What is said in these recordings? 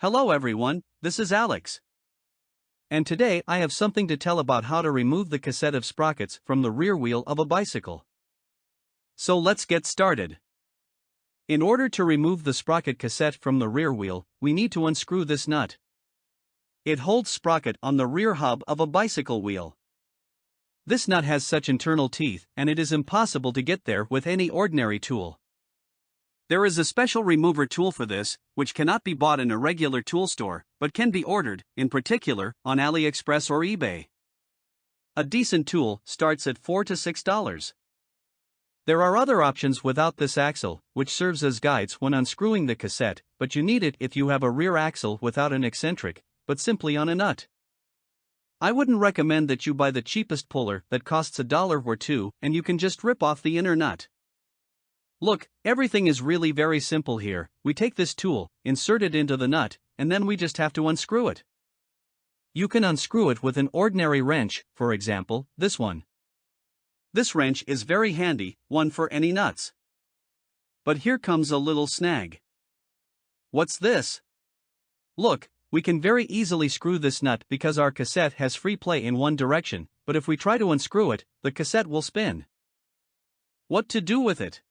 Hello everyone, this is Alex. And today I have something to tell about how to remove the cassette of sprockets from the rear wheel of a bicycle. So let's get started. In order to remove the sprocket cassette from the rear wheel, we need to unscrew this nut. It holds sprocket on the rear hub of a bicycle wheel. This nut has such internal teeth and it is impossible to get there with any ordinary tool. There is a special remover tool for this, which cannot be bought in a regular tool store, but can be ordered, in particular, on AliExpress or eBay. A decent tool starts at $4 to $6. There are other options without this axle, which serves as guides when unscrewing the cassette, but you need it if you have a rear axle without an eccentric, but simply on a nut. I wouldn't recommend that you buy the cheapest puller that costs $1 or $2 and you can just rip off the inner nut. Look, everything is really very simple here. We take this tool, insert it into the nut, and then we just have to unscrew it. You can unscrew it with an ordinary wrench, for example, this one. This wrench is very handy, one for any nuts. But here comes a little snag. What's this? Look, we can very easily screw this nut because our cassette has free play in one direction, but if we try to unscrew it, the cassette will spin. What to do with it?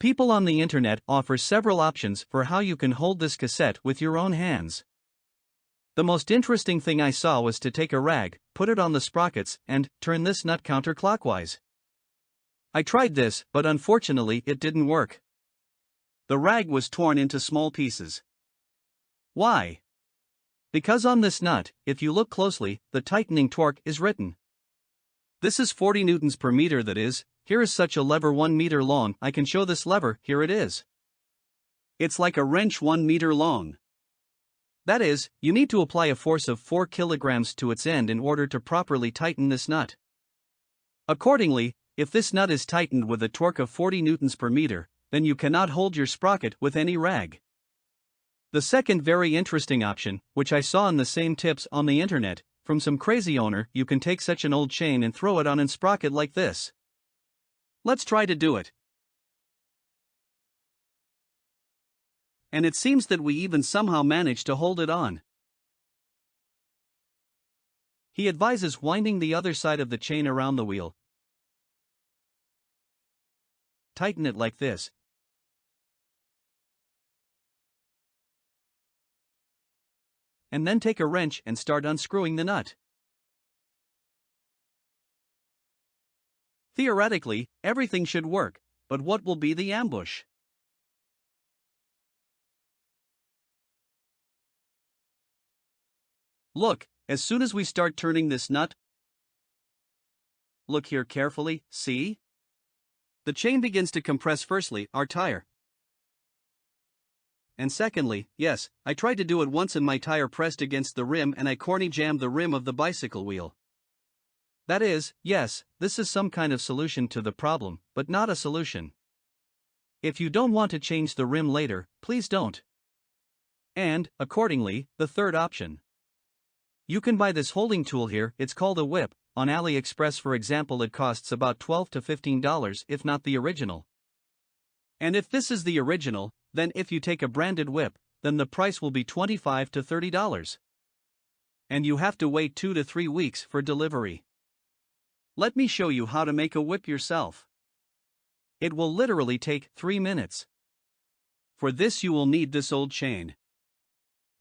People on the internet offer several options for how you can hold this cassette with your own hands. The most interesting thing I saw was to take a rag, put it on the sprockets, and turn this nut counterclockwise. I tried this, but unfortunately it didn't work. The rag was torn into small pieces. Why? Because on this nut, if you look closely, the tightening torque is written. This is 40 newtons per meter, that is. Here is such a lever 1 meter long. I can show this lever, here it is. It's like a wrench 1 meter long. That is, you need to apply a force of 4 kilograms to its end in order to properly tighten this nut. Accordingly, if this nut is tightened with a torque of 40 newtons per meter, then you cannot hold your sprocket with any rag. The second very interesting option, which I saw in the same tips on the internet, from some crazy owner, you can take such an old chain and throw it on a sprocket like this. Let's try to do it. And it seems that we even somehow managed to hold it on. He advises winding the other side of the chain around the wheel. Tighten it like this. And then take a wrench and start unscrewing the nut. Theoretically, everything should work, but what will be the ambush? Look, as soon as we start turning this nut, look here carefully, see? The chain begins to compress firstly, our tire. And secondly, yes, I tried to do it once and my tire pressed against the rim and I corny jammed the rim of the bicycle wheel. That is, yes, this is some kind of solution to the problem, but not a solution. If you don't want to change the rim later, please don't. And, accordingly, the third option. You can buy this holding tool here, it's called a whip. On AliExpress, for example, it costs about $12 to $15 if not the original. And if this is the original, then if you take a branded whip, then the price will be $25 to $30. And you have to wait 2 to 3 weeks for delivery. Let me show you how to make a whip yourself. It will literally take 3 minutes. For this you will need this old chain.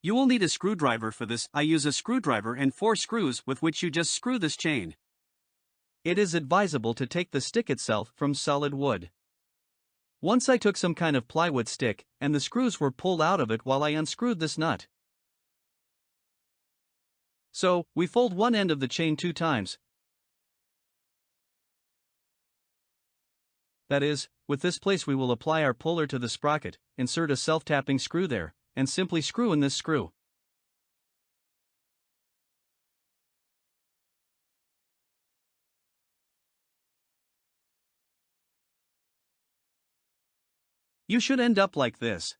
You will need a screwdriver for this. I use a screwdriver and 4 screws with which you just screw this chain. It is advisable to take the stick itself from solid wood. Once I took some kind of plywood stick, and the screws were pulled out of it while I unscrewed this nut. So, we fold one end of the chain 2 times. That is, with this place we will apply our puller to the sprocket, insert a self-tapping screw there, and simply screw in this screw. You should end up like this.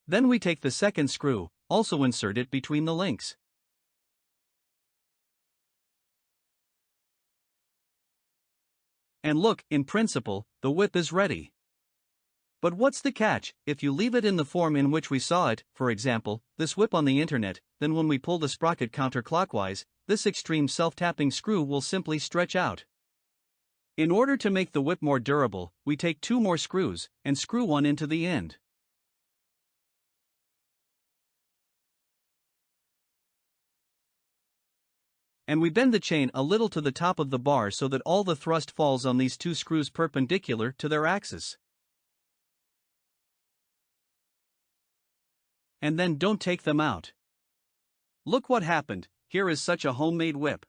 Then we take the second screw, also insert it between the links. And look, in principle, the whip is ready. But what's the catch? If you leave it in the form in which we saw it, for example, this whip on the internet, then when we pull the sprocket counterclockwise, this extreme self-tapping screw will simply stretch out. In order to make the whip more durable, we take 2 more screws and screw one into the end. And we bend the chain a little to the top of the bar so that all the thrust falls on these 2 screws perpendicular to their axis. And then don't take them out. Look what happened. Here is such a homemade whip.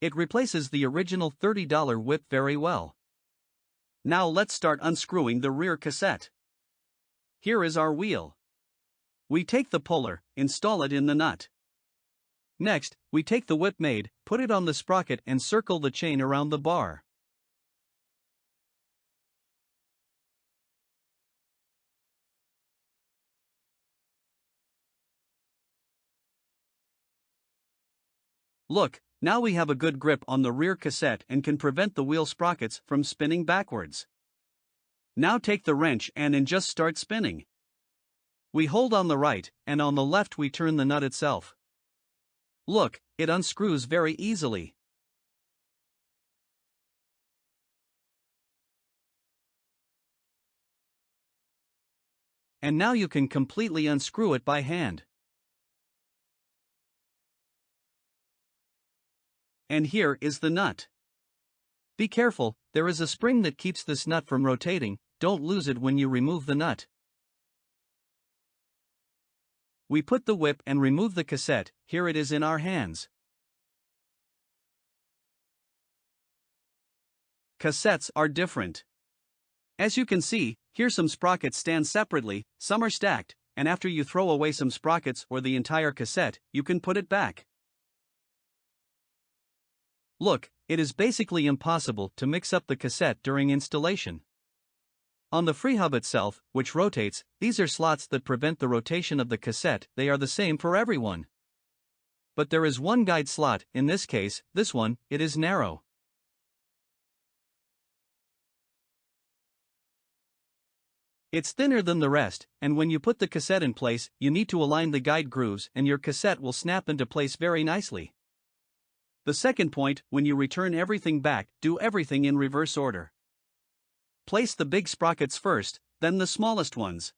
It replaces the original $30 whip very well. Now let's start unscrewing the rear cassette. Here is our wheel. We take the puller, install it in the nut. Next, we take the whip made, put it on the sprocket and circle the chain around the bar. Look, now we have a good grip on the rear cassette and can prevent the wheel sprockets from spinning backwards. Now take the wrench and just start spinning. We hold on the right, and on the left we turn the nut itself. Look, it unscrews very easily. And now you can completely unscrew it by hand. And here is the nut. Be careful, there is a spring that keeps this nut from rotating, don't lose it when you remove the nut. We put the whip and remove the cassette, here it is in our hands. Cassettes are different. As you can see, here some sprockets stand separately, some are stacked, and after you throw away some sprockets or the entire cassette, you can put it back. Look, it is basically impossible to mix up the cassette during installation. On the free hub itself, which rotates, these are slots that prevent the rotation of the cassette, they are the same for everyone. But there is one guide slot, in this case, this one, it is narrow. It's thinner than the rest, and when you put the cassette in place, you need to align the guide grooves and your cassette will snap into place very nicely. The second point, when you return everything back, do everything in reverse order. Place the big sprockets first, then the smallest ones.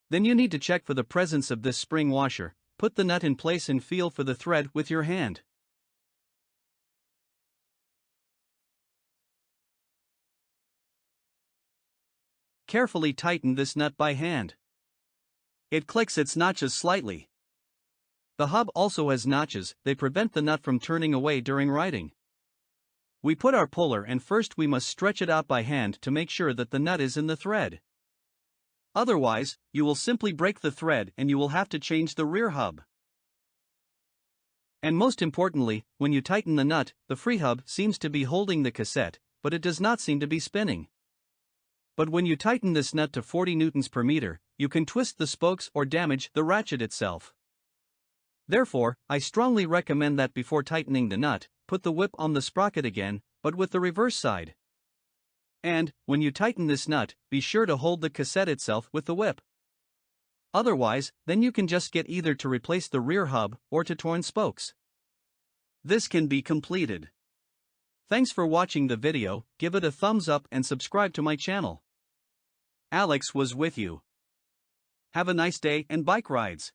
Then you need to check for the presence of this spring washer, put the nut in place and feel for the thread with your hand. Carefully tighten this nut by hand. It clicks its notches slightly. The hub also has notches, they prevent the nut from turning away during writing. We put our puller and first we must stretch it out by hand to make sure that the nut is in the thread. Otherwise, you will simply break the thread and you will have to change the rear hub. And most importantly, when you tighten the nut, the free hub seems to be holding the cassette, but it does not seem to be spinning. But when you tighten this nut to 40 newtons per meter, you can twist the spokes or damage the ratchet itself. Therefore, I strongly recommend that before tightening the nut, put the whip on the sprocket again, but with the reverse side. And, when you tighten this nut, be sure to hold the cassette itself with the whip. Otherwise, then you can just get either to replace the rear hub or to torn spokes. This can be completed. Thanks for watching the video, give it a thumbs up and subscribe to my channel. Alex was with you. Have a nice day and bike rides.